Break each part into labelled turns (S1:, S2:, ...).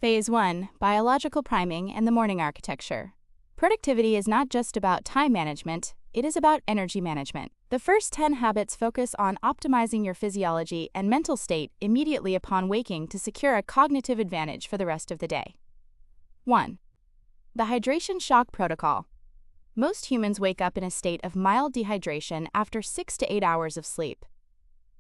S1: Phase 1, Biological Priming and the Morning Architecture. Productivity is not just about time management, it is about energy management. The first 10 habits focus on optimizing your physiology and mental state immediately upon waking to secure a cognitive advantage for the rest of the day. 1. The Hydration Shock Protocol. Most humans wake up in a state of mild dehydration after 6 to 8 hours of sleep.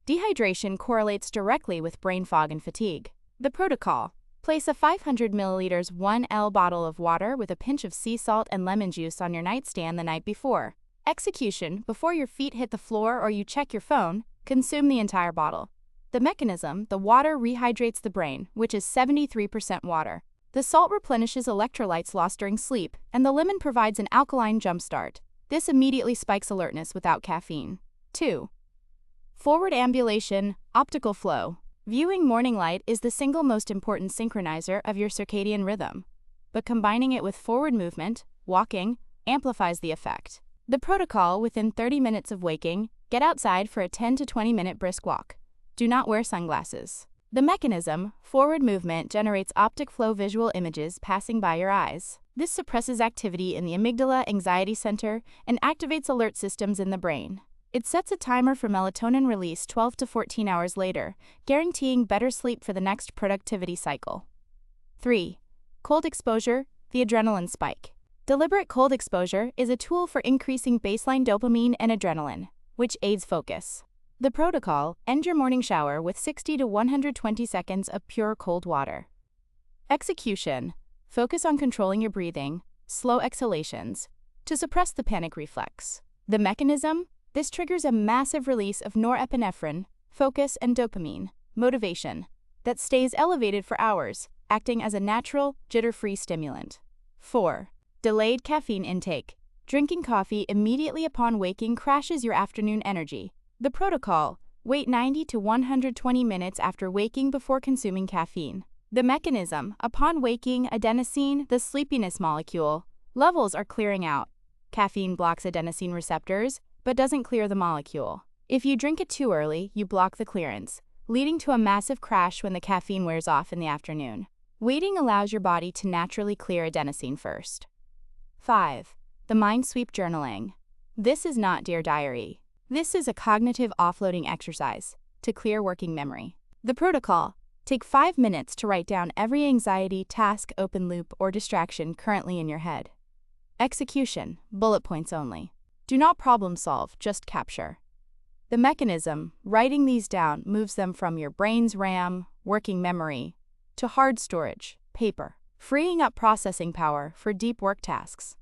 S1: Dehydration correlates directly with brain fog and fatigue. The protocol: place a 500 milliliters 1L bottle of water with a pinch of sea salt and lemon juice on your nightstand the night before. Execution: before your feet hit the floor or you check your phone, consume the entire bottle. The mechanism: the water rehydrates the brain, which is 73% water. The salt replenishes electrolytes lost during sleep, and the lemon provides an alkaline jumpstart. This immediately spikes alertness without caffeine. 2. Forward ambulation, optical flow. Viewing morning light is the single most important synchronizer of your circadian rhythm, but combining it with forward movement, walking, amplifies the effect. The protocol: within 30 minutes of waking, get outside for a 10 to 20 minute brisk walk. Do not wear sunglasses. The mechanism: forward movement generates optic flow visual images passing by your eyes. This suppresses activity in the amygdala anxiety center and activates alert systems in the brain. It sets a timer for melatonin release 12 to 14 hours later, guaranteeing better sleep for the next productivity cycle. 3. Cold exposure, the adrenaline spike. Deliberate cold exposure is a tool for increasing baseline dopamine and adrenaline, which aids focus. The protocol: end your morning shower with 60 to 120 seconds of pure cold water. Execution: focus on controlling your breathing, slow exhalations, to suppress the panic reflex. The mechanism: this triggers a massive release of norepinephrine, focus, and dopamine, motivation, that stays elevated for hours, acting as a natural, jitter-free stimulant. 4. Delayed caffeine intake. Drinking coffee immediately upon waking crashes your afternoon energy. The protocol: wait 90 to 120 minutes after waking before consuming caffeine. The mechanism: upon waking, adenosine, the sleepiness molecule, levels are clearing out. Caffeine blocks adenosine receptors, but doesn't clear the molecule. If you drink it too early, you block the clearance, leading to a massive crash when the caffeine wears off in the afternoon. Waiting allows your body to naturally clear adenosine first. 5. The Mind Sweep Journaling. This is not Dear Diary. This is a cognitive offloading exercise to clear working memory. The protocol: take 5 minutes to write down every anxiety, task, open loop, or distraction currently in your head. Execution: bullet points only. Do not problem solve, just capture. The mechanism: writing these down moves them from your brain's RAM, working memory, to hard storage, paper, freeing up processing power for deep work tasks.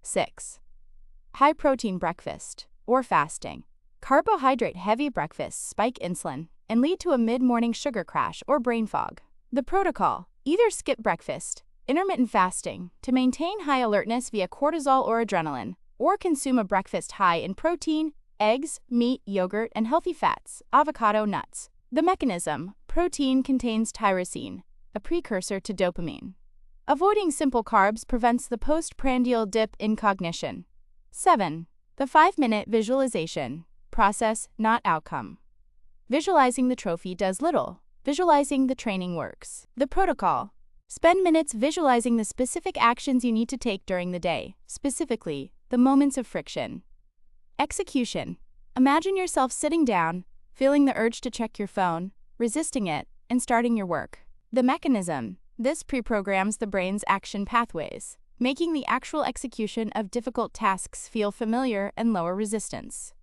S1: 6. High-protein breakfast, or fasting. Carbohydrate-heavy breakfasts spike insulin and lead to a mid-morning sugar crash or brain fog. The protocol: either skip breakfast, intermittent fasting, to maintain high alertness via cortisol or adrenaline, or consume a breakfast high in protein, eggs, meat, yogurt, and healthy fats, avocado, nuts. The mechanism: protein contains tyrosine, a precursor to dopamine. Avoiding simple carbs prevents the postprandial dip in cognition. 7. The 5-minute visualization. Process, not outcome. Visualizing the trophy does little. Visualizing the training works. The protocol: spend minutes visualizing the specific actions you need to take during the day, specifically, the moments of friction. Execution: imagine yourself sitting down, feeling the urge to check your phone, resisting it, and starting your work. The mechanism: this pre-programs the brain's action pathways, making the actual execution of difficult tasks feel familiar and lower resistance.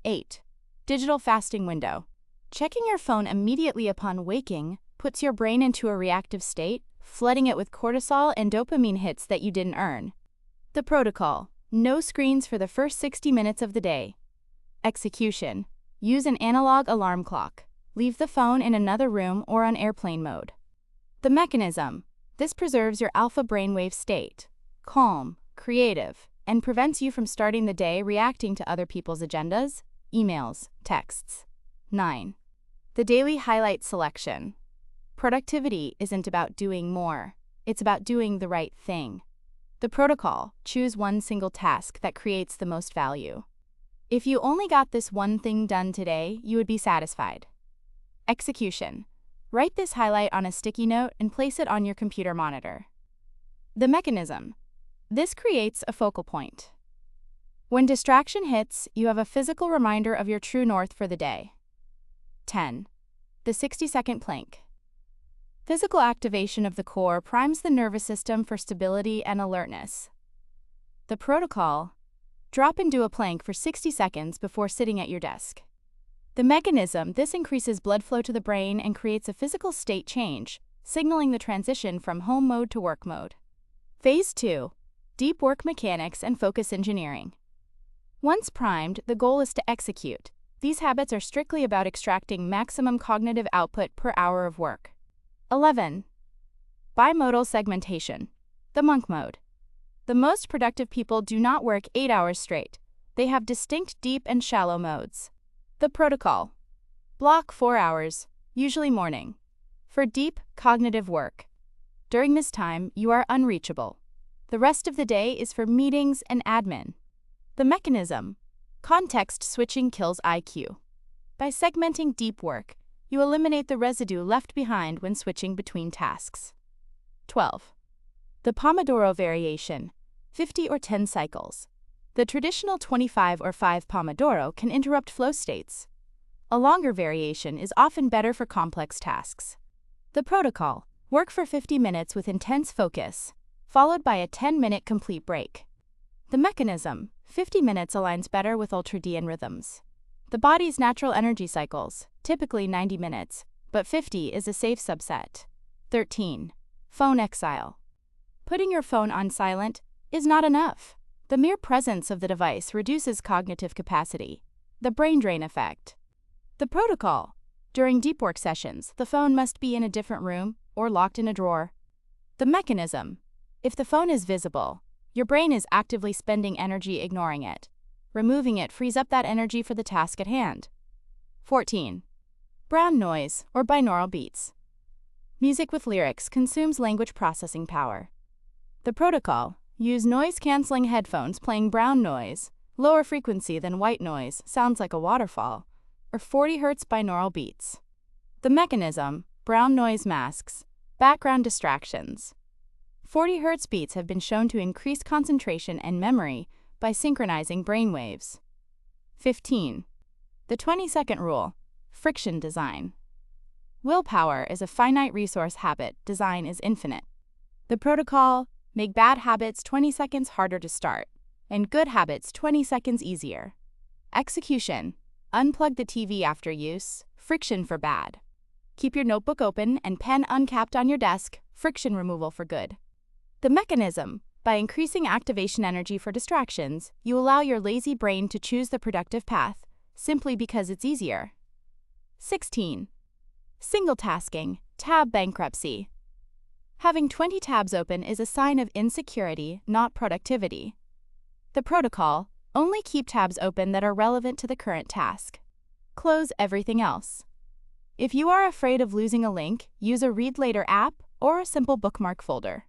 S1: 8. Digital fasting window. Checking your phone immediately upon waking puts your brain into a reactive state, flooding it with cortisol and dopamine hits that you didn't earn. The protocol: no screens for the first 60 minutes of the day. Execution: use an analog alarm clock. Leave the phone in another room or on airplane mode. The mechanism: this preserves your alpha brainwave state, calm, creative, and prevents you from starting the day reacting to other people's agendas, emails, texts. 9. The daily highlight selection. Productivity isn't about doing more, it's about doing the right thing. The protocol: choose one single task that creates the most value. If you only got this one thing done today, you would be satisfied. Execution: Write this highlight on a sticky note and place it on your computer monitor. The mechanism. This creates a focal point. When distraction hits, you have a physical reminder of your true north for the day. 10. The 60-second plank. Physical activation of the core primes the nervous system for stability and alertness. The protocol. Drop into a plank for 60 seconds before sitting at your desk. The mechanism. This increases blood flow to the brain and creates a physical state change, signaling the transition from home mode to work mode. Phase 2. Deep work mechanics and focus engineering. Once primed, the goal is to execute. These habits are strictly about extracting maximum cognitive output per hour of work. 11. Bimodal segmentation. The monk mode. The most productive people do not work 8 hours straight. They have distinct deep and shallow modes. The protocol. Block 4 hours, usually morning, for deep, cognitive work. During this time, you are unreachable. The rest of the day is for meetings and admin. The mechanism. Context switching kills IQ. By segmenting deep work, you eliminate the residue left behind when switching between tasks. 12. The Pomodoro variation, 50 or 10 cycles. The traditional 25 or 5 Pomodoro can interrupt flow states. A longer variation is often better for complex tasks. The protocol. Work for 50 minutes with intense focus, followed by a 10-minute complete break. The mechanism. 50 minutes aligns better with ultradian rhythms. The body's natural energy cycles, typically 90 minutes, but 50 is a safe subset. 13. Phone exile. Putting your phone on silent is not enough. The mere presence of the device reduces cognitive capacity. The brain drain effect. The protocol. During deep work sessions, the phone must be in a different room or locked in a drawer. The mechanism. If the phone is visible, your brain is actively spending energy ignoring it. Removing it frees up that energy for the task at hand. 14. Brown noise or binaural beats. Music with lyrics consumes language processing power. The protocol. Use noise-canceling headphones playing brown noise, lower frequency than white noise, sounds like a waterfall, or 40 Hz binaural beats. The mechanism. Brown noise masks background distractions. 40 Hz beats have been shown to increase concentration and memory by synchronizing brainwaves. 15. The 20-second rule. Friction design. Willpower is a finite resource habit, design is infinite. The protocol. Make bad habits 20 seconds harder to start, and good habits 20 seconds easier. Execution. Unplug the TV after use, friction for bad. Keep your notebook open and pen uncapped on your desk, friction removal for good. The mechanism. By increasing activation energy for distractions, you allow your lazy brain to choose the productive path, simply because it's easier. 16. Single tasking, tab bankruptcy. Having 20 tabs open is a sign of insecurity, not productivity. The protocol. Only keep tabs open that are relevant to the current task. Close everything else. If you are afraid of losing a link, use a Read Later app or a simple bookmark folder.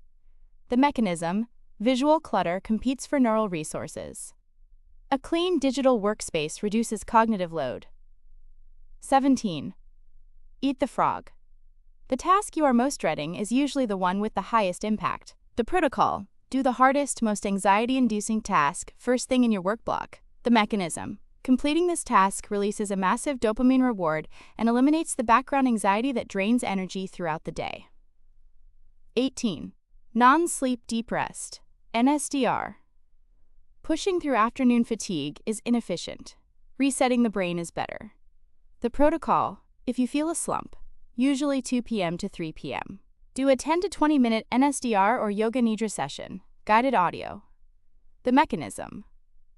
S1: The mechanism. Visual clutter competes for neural resources. A clean digital workspace reduces cognitive load. 17. Eat the frog. The task you are most dreading is usually the one with the highest impact. The protocol. Do the hardest, most anxiety-inducing task first thing in your work block. The mechanism. Completing this task releases a massive dopamine reward and eliminates the background anxiety that drains energy throughout the day. 18. Non-sleep deep rest. NSDR. Pushing through afternoon fatigue is inefficient. Resetting the brain is better. The protocol. If you feel a slump, usually 2 p.m. to 3 p.m., do a 10 to 20 minute NSDR or Yoga Nidra session, guided audio. The mechanism.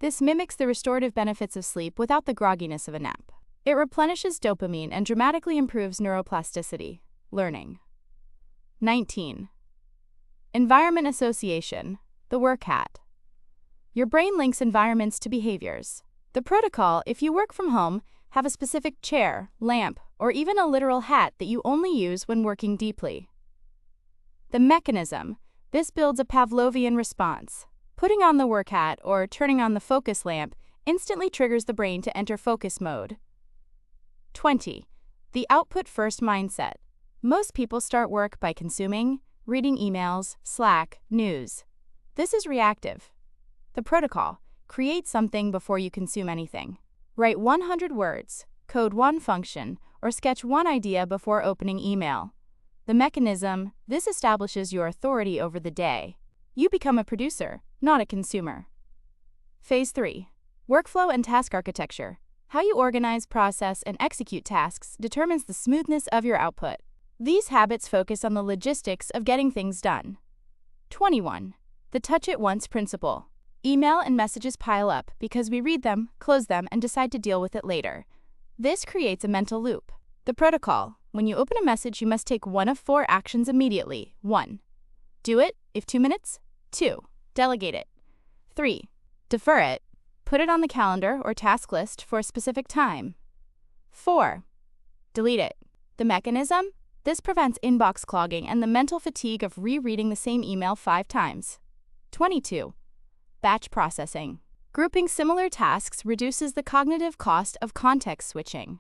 S1: This mimics the restorative benefits of sleep without the grogginess of a nap. It replenishes dopamine and dramatically improves neuroplasticity, learning. 19. Environment association, the work hat. Your brain links environments to behaviors. The protocol. If you work from home, have a specific chair, lamp, or even a literal hat that you only use when working deeply. The mechanism. This builds a Pavlovian response. Putting on the work hat or turning on the focus lamp instantly triggers the brain to enter focus mode. 20. The output first mindset. Most people start work by consuming, reading emails, Slack, news. This is reactive. The protocol: create something before you consume anything. Write 100 words, code one function, or sketch one idea before opening email. The mechanism: this establishes your authority over the day. You become a producer, not a consumer. Phase 3. Workflow and task architecture. How you organize, process, and execute tasks determines the smoothness of your output. These habits focus on the logistics of getting things done. 21. The touch it once principle. Email and messages pile up because we read them, close them, and decide to deal with it later. This creates a mental loop. The protocol: when you open a message, you must take one of 4 actions immediately. 1. Do it, if 2 minutes. 2. Delegate it. 3. Defer it. Put it on the calendar or task list for a specific time. 4. Delete it. The mechanism: this prevents inbox clogging and the mental fatigue of rereading the same email 5 times. 22. Batch processing. Grouping similar tasks reduces the cognitive cost of context switching.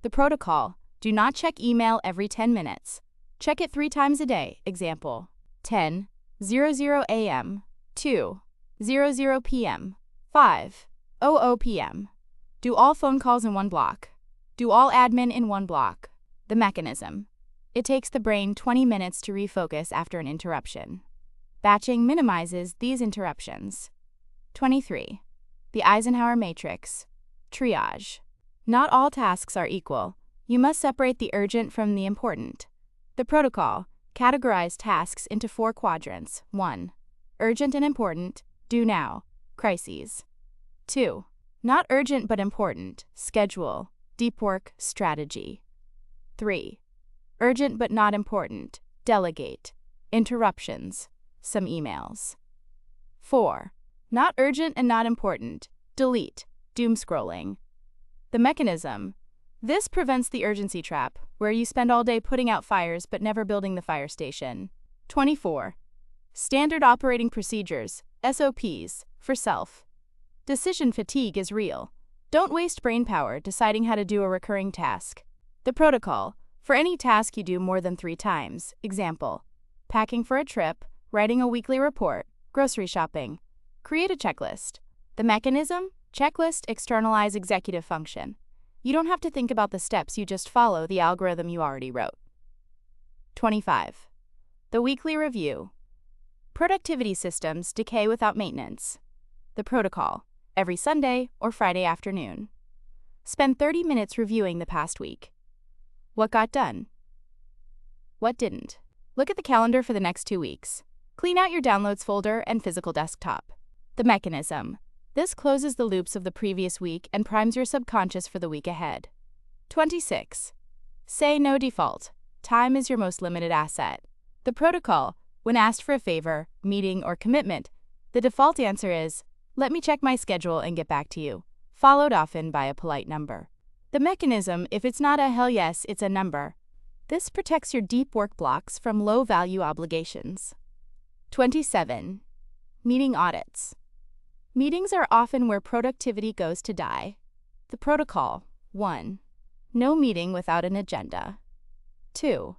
S1: The protocol: do not check email every 10 minutes. Check it 3 times a day. Example: 10:00 a.m., 2:00 p.m., 5:00 p.m. Do all phone calls in one block. Do all admin in one block. The mechanism: it takes the brain 20 minutes to refocus after an interruption. Batching minimizes these interruptions. 23. The Eisenhower matrix. Triage. Not all tasks are equal. You must separate the urgent from the important. The protocol: categorize tasks into 4 quadrants. 1. Urgent and important, do now, crises. 2. Not urgent but important, schedule, deep work, strategy. 3. Urgent but not important, delegate, interruptions, some emails. 4. Not urgent and not important, delete, doom scrolling. The mechanism: this prevents the urgency trap, where you spend all day putting out fires but never building the fire station. 24. Standard operating procedures, SOPs, for self. Decision fatigue is real. Don't waste brain power deciding how to do a recurring task. The protocol: for any task you do more than 3 times. Example: packing for a trip, writing a weekly report, grocery shopping. Create a checklist. The mechanism: checklist externalize executive function. You don't have to think about the steps, you just follow the algorithm you already wrote. 25. The weekly review. Productivity systems decay without maintenance. The protocol: every Sunday or Friday afternoon. Spend 30 minutes reviewing the past week. What got done? What didn't? Look at the calendar for the next 2 weeks. Clean out your downloads folder and physical desktop. The mechanism: this closes the loops of the previous week and primes your subconscious for the week ahead. 26. Say no default. Time is your most limited asset. The protocol: when asked for a favor, meeting, or commitment, the default answer is, let me check my schedule and get back to you, followed often by a polite number. The mechanism: if it's not a hell yes, it's a number. This protects your deep work blocks from low-value obligations. 27. Meeting audits. Meetings are often where productivity goes to die. The protocol: 1. No meeting without an agenda. 2.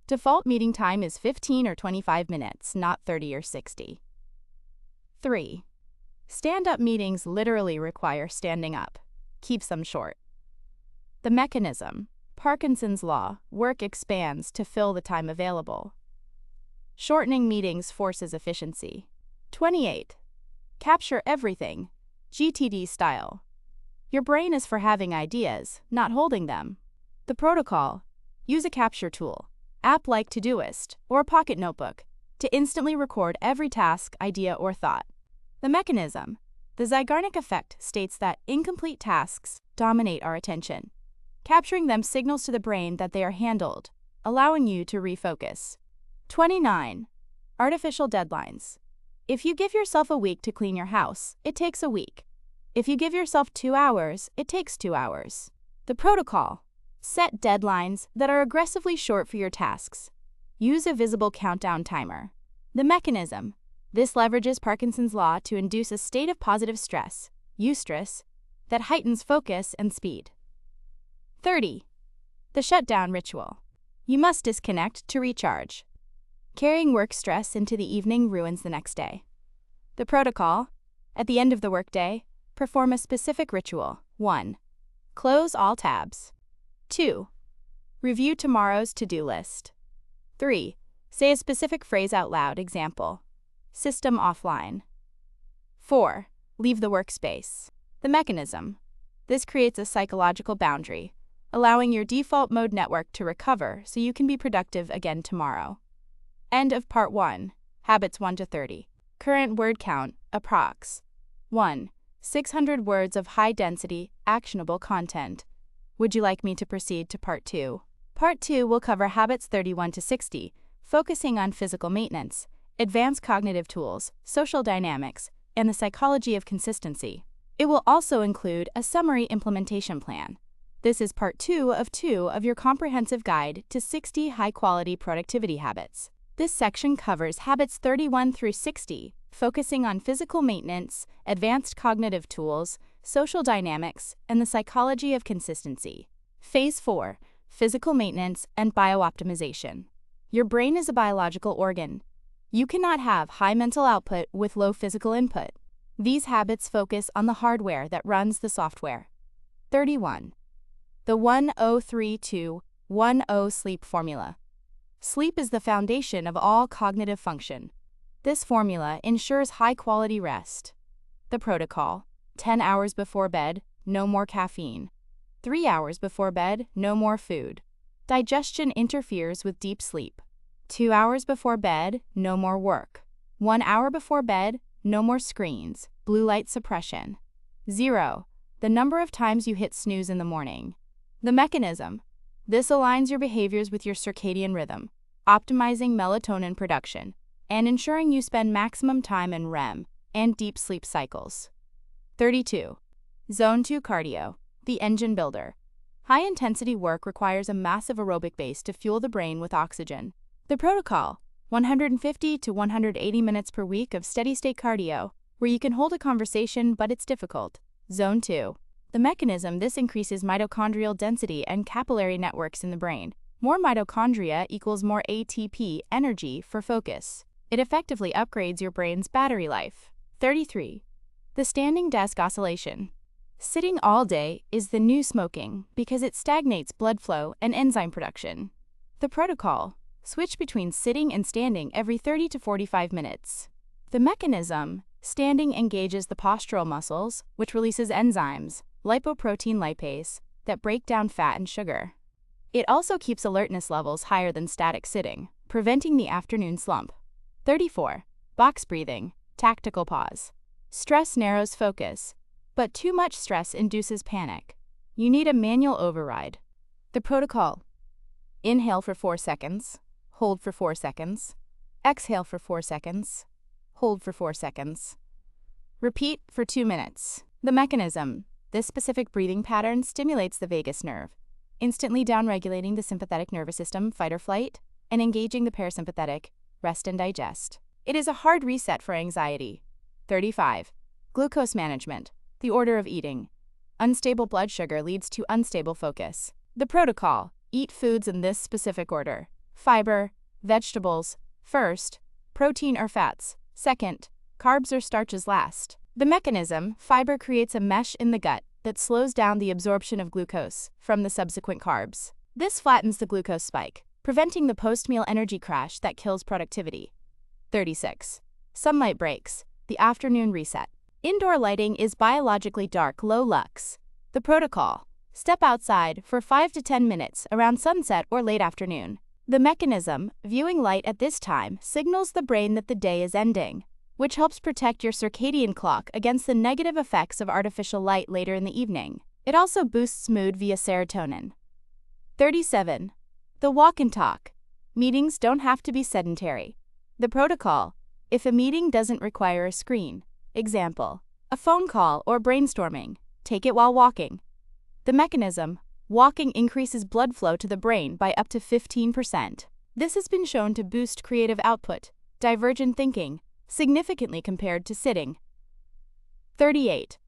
S1: Default meeting time is 15 or 25 minutes, not 30 or 60. 3. Stand-up meetings literally require standing up. Keeps them short. The mechanism: Parkinson's law, work expands to fill the time available. Shortening meetings forces efficiency. 28. Capture everything, GTD style. Your brain is for having ideas, not holding them. The protocol: use a capture tool, app like Todoist, or a pocket notebook, to instantly record every task, idea, or thought. The mechanism: the Zeigarnik effect states that incomplete tasks dominate our attention. Capturing them signals to the brain that they are handled, allowing you to refocus. 29. Artificial deadlines. If you give yourself a week to clean your house, it takes a week. If you give yourself 2 hours, it takes 2 hours. The protocol: set deadlines that are aggressively short for your tasks. Use a visible countdown timer. The mechanism: this leverages Parkinson's law to induce a state of positive stress, eustress, that heightens focus and speed. 30. The shutdown ritual. You must disconnect to recharge. Carrying work stress into the evening ruins the next day. The protocol: at the end of the workday, perform a specific ritual. 1. Close all tabs. 2. Review tomorrow's to-do list. 3. Say a specific phrase out loud. Example: system offline. 4. Leave the workspace. The mechanism: this creates a psychological boundary, allowing your default mode network to recover so you can be productive again tomorrow. End of Part 1. Habits 1 to 30. Current word count, approx. 1. 600 words of high-density, actionable content. Would you like me to proceed to Part 2? Part 2 will cover habits 31 to 60, focusing on physical maintenance, advanced cognitive tools, social dynamics, and the psychology of consistency. It will also include a summary implementation plan. This is Part 2 of your comprehensive guide to 60 high-quality productivity habits. This section covers habits 31 through 60, focusing on physical maintenance, advanced cognitive tools, social dynamics, and the psychology of consistency. Phase 4. Physical maintenance and biooptimization. Your brain is a biological organ. You cannot have high mental output with low physical input. These habits focus on the hardware that runs the software. 31. The 10-3-2-1-0 sleep formula. Sleep is the foundation of all cognitive function. This formula ensures high-quality rest. The protocol: 10 hours before bed, no more caffeine. 3 hours before bed, no more food. Digestion interferes with deep sleep. 2 hours before bed, no more work. 1 hour before bed, no more screens, blue light suppression. 0. The number of times you hit snooze in the morning. The mechanism: this aligns your behaviors with your circadian rhythm, optimizing melatonin production, and ensuring you spend maximum time in REM and deep sleep cycles. 32. Zone 2 cardio, the engine builder. High-intensity work requires a massive aerobic base to fuel the brain with oxygen. The protocol: 150 to 180 minutes per week of steady-state cardio, where you can hold a conversation but it's difficult. Zone 2. The mechanism: this increases mitochondrial density and capillary networks in the brain. More mitochondria equals more ATP, energy for focus. It effectively upgrades your brain's battery life. 33. The standing desk oscillation. Sitting all day is the new smoking because it stagnates blood flow and enzyme production. The protocol: switch between sitting and standing every 30 to 45 minutes. The mechanism: standing engages the postural muscles, which releases enzymes, lipoprotein lipase, that break down fat and sugar. It also keeps alertness levels higher than static sitting, preventing the afternoon slump. 34. Box breathing, tactical pause. Stress narrows focus, but too much stress induces panic. You need a manual override. The protocol: inhale for 4 seconds, hold for 4 seconds, exhale for 4 seconds, hold for 4 seconds. Repeat for 2 minutes. The mechanism: this specific breathing pattern stimulates the vagus nerve, instantly downregulating the sympathetic nervous system, fight or flight, and engaging the parasympathetic, rest and digest. It is a hard reset for anxiety. 35. Glucose management, the order of eating. Unstable blood sugar leads to unstable focus. The protocol: eat foods in this specific order: fiber, vegetables, first, protein or fats, second, carbs or starches last. The mechanism: fiber creates a mesh in the gut that slows down the absorption of glucose from the subsequent carbs. This flattens the glucose spike, preventing the post-meal energy crash that kills productivity. 36. Sunlight breaks, the afternoon reset. Indoor lighting is biologically dark, low lux. The protocol: step outside for 5 to 10 minutes around sunset or late afternoon. The mechanism: viewing light at this time signals the brain that the day is ending, which helps protect your circadian clock against the negative effects of artificial light later in the evening. It also boosts mood via serotonin. 37. The walk and talk. Meetings don't have to be sedentary. The protocol: if a meeting doesn't require a screen, example, a phone call or brainstorming, take it while walking. The mechanism: walking increases blood flow to the brain by up to 15%. This has been shown to boost creative output, divergent thinking, significantly compared to sitting. 38.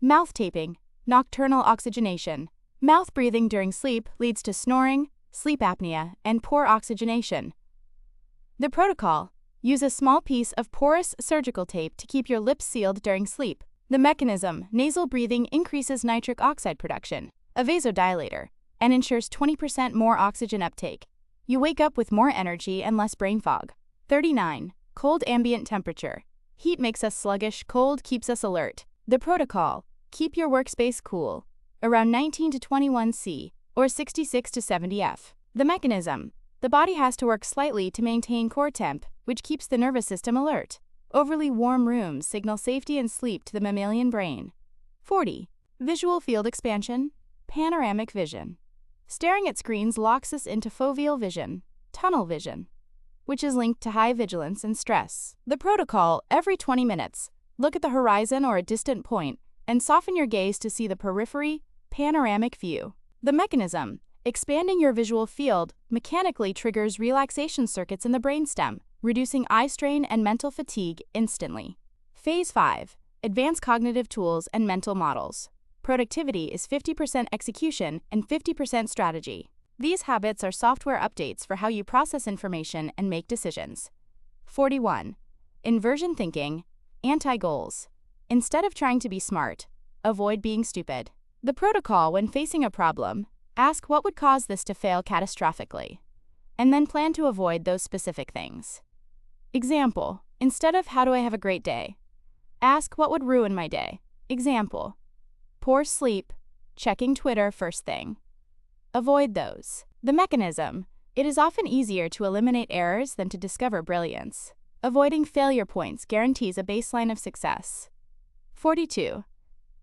S1: Mouth taping, nocturnal oxygenation. Mouth breathing during sleep leads to snoring, sleep apnea, and poor oxygenation. The protocol: use a small piece of porous surgical tape to keep your lips sealed during sleep. The mechanism: nasal breathing increases nitric oxide production, a vasodilator, and ensures 20% more oxygen uptake. You wake up with more energy and less brain fog. 39. Cold ambient temperature. Heat makes us sluggish, cold keeps us alert. The protocol: keep your workspace cool, around 19 to 21 C or 66 to 70 F. The mechanism: the body has to work slightly to maintain core temp, which keeps the nervous system alert. Overly warm rooms signal safety and sleep to the mammalian brain. 40. Visual field expansion, panoramic vision. Staring at screens locks us into foveal vision, tunnel vision, which is linked to high vigilance and stress. The protocol: every 20 minutes, look at the horizon or a distant point and soften your gaze to see the periphery, panoramic view. The mechanism: expanding your visual field mechanically triggers relaxation circuits in the brainstem, reducing eye strain and mental fatigue instantly. Phase 5. Advanced cognitive tools and mental models. Productivity is 50% execution and 50% strategy. These habits are software updates for how you process information and make decisions. 41. Inversion thinking, anti-goals. Instead of trying to be smart, avoid being stupid. The protocol: when facing a problem, ask what would cause this to fail catastrophically, and then plan to avoid those specific things. Example: instead of how do I have a great day, ask what would ruin my day. Example: poor sleep, checking Twitter first thing. Avoid those. The mechanism: it is often easier to eliminate errors than to discover brilliance. Avoiding failure points guarantees a baseline of success. 42.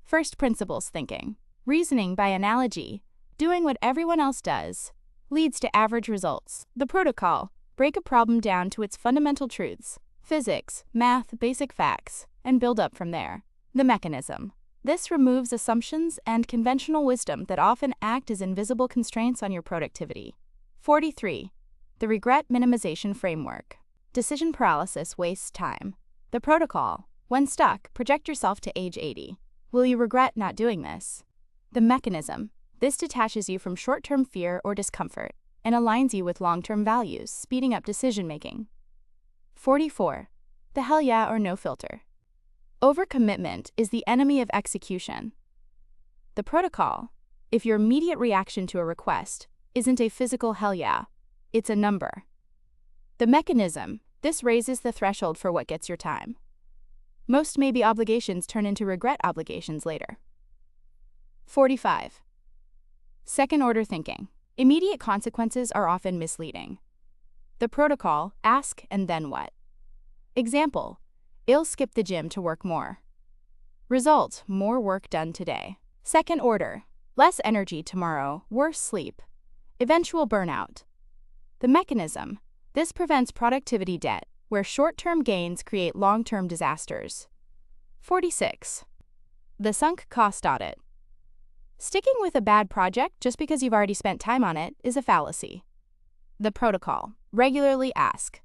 S1: First principles thinking. Reasoning by analogy, doing what everyone else does, leads to average results. The protocol: break a problem down to its fundamental truths, physics, math, basic facts, and build up from there. The mechanism: this removes assumptions and conventional wisdom that often act as invisible constraints on your productivity. 43. The regret minimization framework. Decision paralysis wastes time. The protocol: when stuck, project yourself to age 80. Will you regret not doing this? The mechanism: this detaches you from short-term fear or discomfort and aligns you with long-term values, speeding up decision-making. 44. The hell yeah or no filter. Overcommitment is the enemy of execution. The protocol: if your immediate reaction to a request isn't a physical hell yeah, it's a number. The mechanism: this raises the threshold for what gets your time. Most maybe obligations turn into regret obligations later. 45. Second-order thinking. Immediate consequences are often misleading. The protocol: ask and then what. Example: I'll skip the gym to work more. Result: more work done today. Second order: less energy tomorrow, worse sleep. Eventual burnout. The mechanism: this prevents productivity debt, where short-term gains create long-term disasters. 46. The sunk cost audit. Sticking with a bad project just because you've already spent time on it is a fallacy. The protocol: regularly ask,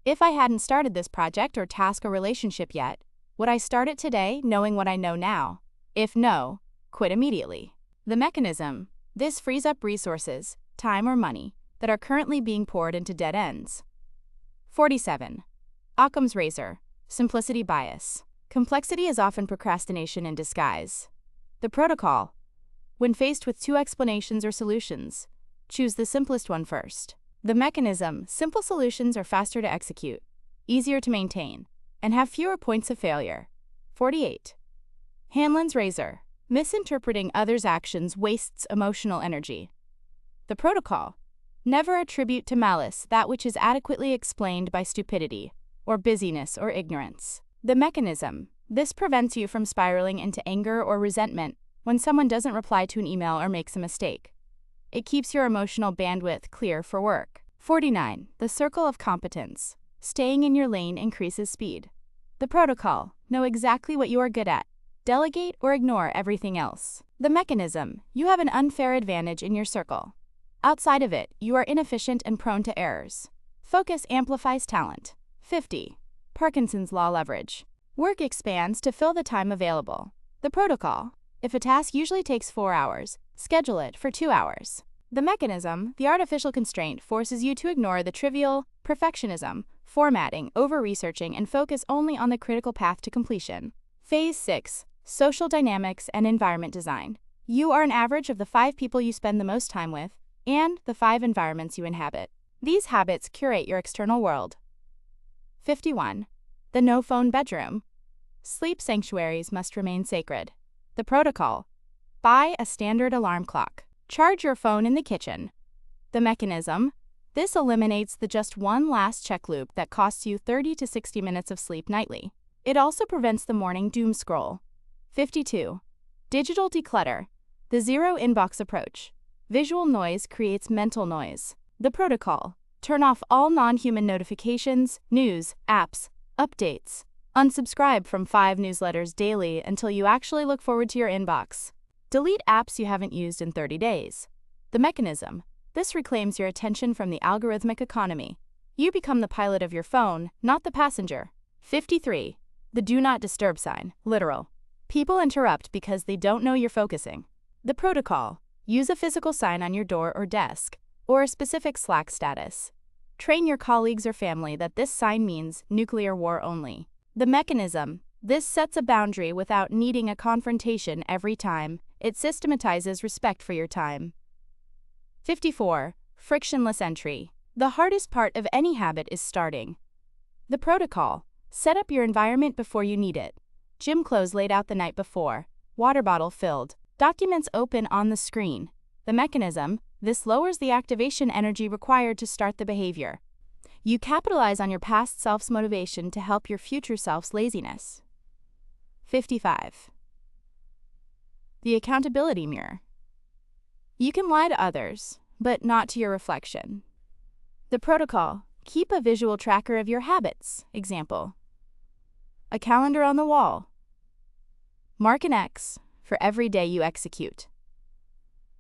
S1: if I hadn't started this project or task or relationship yet, would I start it today knowing what I know now? If no, quit immediately. The mechanism: this frees up resources, time or money, that are currently being poured into dead ends. 47. Occam's razor, simplicity bias. Complexity is often procrastination in disguise. The protocol: when faced with two explanations or solutions, choose the simplest one first. The mechanism: simple solutions are faster to execute, easier to maintain, and have fewer points of failure. 48. Hanlon's razor, misinterpreting others' actions wastes emotional energy. The protocol: never attribute to malice that which is adequately explained by stupidity, or busyness or ignorance. The mechanism: this prevents you from spiraling into anger or resentment when someone doesn't reply to an email or makes a mistake. It keeps your emotional bandwidth clear for work. 49. The circle of competence. Staying in your lane increases speed. The protocol: know exactly what you are good at. Delegate or ignore everything else. The mechanism: you have an unfair advantage in your circle. Outside of it, you are inefficient and prone to errors. Focus amplifies talent. 50. Parkinson's law leverage. Work expands to fill the time available. The protocol: if a task usually takes 4 hours, schedule it for 2 hours. The mechanism, the artificial constraint, forces you to ignore the trivial, perfectionism, formatting, over-researching, and focus only on the critical path to completion. Phase 6. Social dynamics and environment design. You are an average of the 5 people you spend the most time with and the 5 environments you inhabit. These habits curate your external world. 51. The no-phone bedroom. Sleep sanctuaries must remain sacred. The protocol. Buy a standard alarm clock. Charge your phone in the kitchen. The mechanism. This eliminates the just one last check loop that costs you 30 to 60 minutes of sleep nightly. It also prevents the morning doom scroll. 52. Digital declutter. The zero inbox approach. Visual noise creates mental noise. The protocol. Turn off all non-human notifications, news, apps, updates. Unsubscribe from 5 newsletters daily until you actually look forward to your inbox. Delete apps you haven't used in 30 days. The mechanism. This reclaims your attention from the algorithmic economy. You become the pilot of your phone, not the passenger. 53. The do not disturb sign, literal. People interrupt because they don't know you're focusing. The protocol. Use a physical sign on your door or desk, or a specific Slack status. Train your colleagues or family that this sign means nuclear war only. The mechanism. This sets a boundary without needing a confrontation every time. It systematizes respect for your time. 54. Frictionless entry. The hardest part of any habit is starting. The protocol. Set up your environment before you need it. Gym clothes laid out the night before. Water bottle filled. Documents open on the screen. The mechanism. This lowers the activation energy required to start the behavior. You capitalize on your past self's motivation to help your future self's laziness. 55. The accountability mirror. You can lie to others, but not to your reflection. The protocol. Keep a visual tracker of your habits. Example. A calendar on the wall. Mark an X for every day you execute.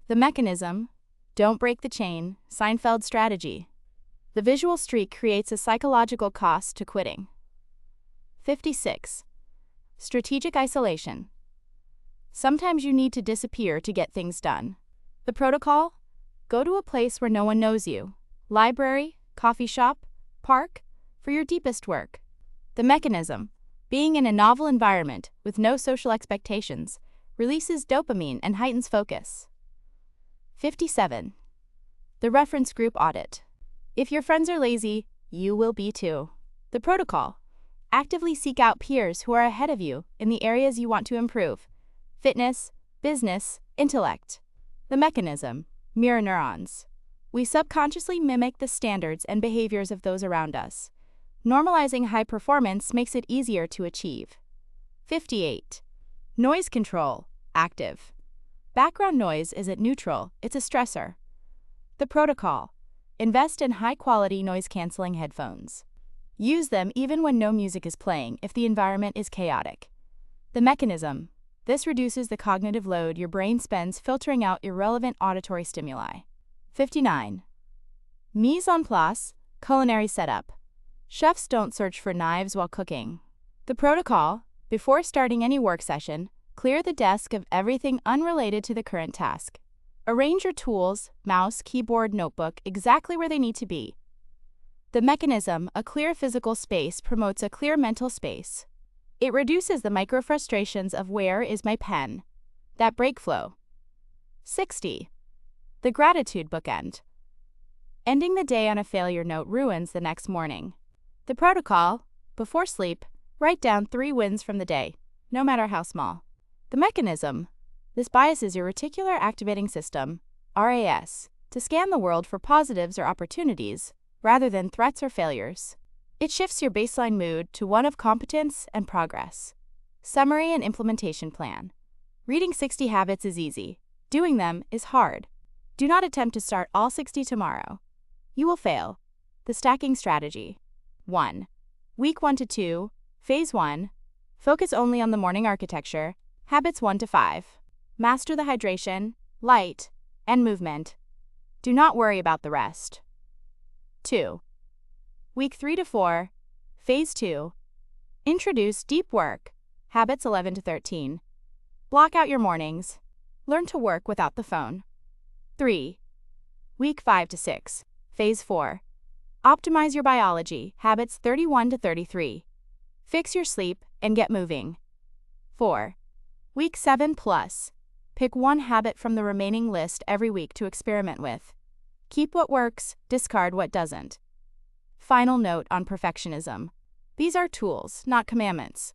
S1: The mechanism. Don't break the chain. Seinfeld strategy. The visual streak creates a psychological cost to quitting. 56. Strategic isolation. Sometimes you need to disappear to get things done. The protocol? Go to a place where no one knows you. Library, coffee shop, park, for your deepest work. The mechanism. Being in a novel environment with no social expectations releases dopamine and heightens focus. 57. The reference group audit. If your friends are lazy, you will be too. The protocol. Actively seek out peers who are ahead of you in the areas you want to improve. Fitness, business, intellect. The mechanism. Mirror neurons. We subconsciously mimic the standards and behaviors of those around us. Normalizing high performance makes it easier to achieve. 58. Noise control. Active. Background noise isn't neutral, it's a stressor. The protocol. Invest in high-quality noise-canceling headphones. Use them even when no music is playing if the environment is chaotic. The mechanism. This reduces the cognitive load your brain spends filtering out irrelevant auditory stimuli. 59. Mise en place, culinary setup. Chefs don't search for knives while cooking. The protocol. Before starting any work session, clear the desk of everything unrelated to the current task. Arrange your tools, mouse, keyboard, notebook exactly where they need to be. The mechanism. A clear physical space promotes a clear mental space. It reduces the micro-frustrations of where is my pen? That break flow. 60. The gratitude bookend. Ending the day on a failure note ruins the next morning. The protocol. Before sleep, write down 3 wins from the day, no matter how small. The mechanism. This biases your reticular activating system, RAS, to scan the world for positives or opportunities, rather than threats or failures. It shifts your baseline mood to one of competence and progress. Summary and implementation plan. Reading 60 habits is easy. Doing them is hard. Do not attempt to start all 60 tomorrow. You will fail. The stacking strategy. 1. Week 1 to 2, Phase 1. Focus only on the morning architecture, habits 1 to 5. Master the hydration, light, and movement. Do not worry about the rest. 2. Week 3 to 4, Phase 2. Introduce deep work, habits 11 to 13. Block out your mornings. Learn to work without the phone. 3. Week 5 to 6. Phase 4. Optimize your biology, habits 31 to 33. Fix your sleep and get moving. 4. Week 7 plus. Pick one habit from the remaining list every week to experiment with. Keep what works, discard what doesn't. Final note on perfectionism. These are tools, not commandments.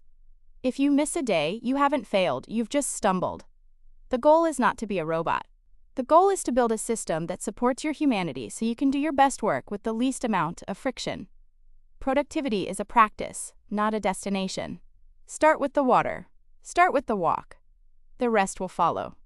S1: If you miss a day, you haven't failed, you've just stumbled. The goal is not to be a robot. The goal is to build a system that supports your humanity so you can do your best work with the least amount of friction. Productivity is a practice, not a destination. Start with the water. Start with the walk. The rest will follow.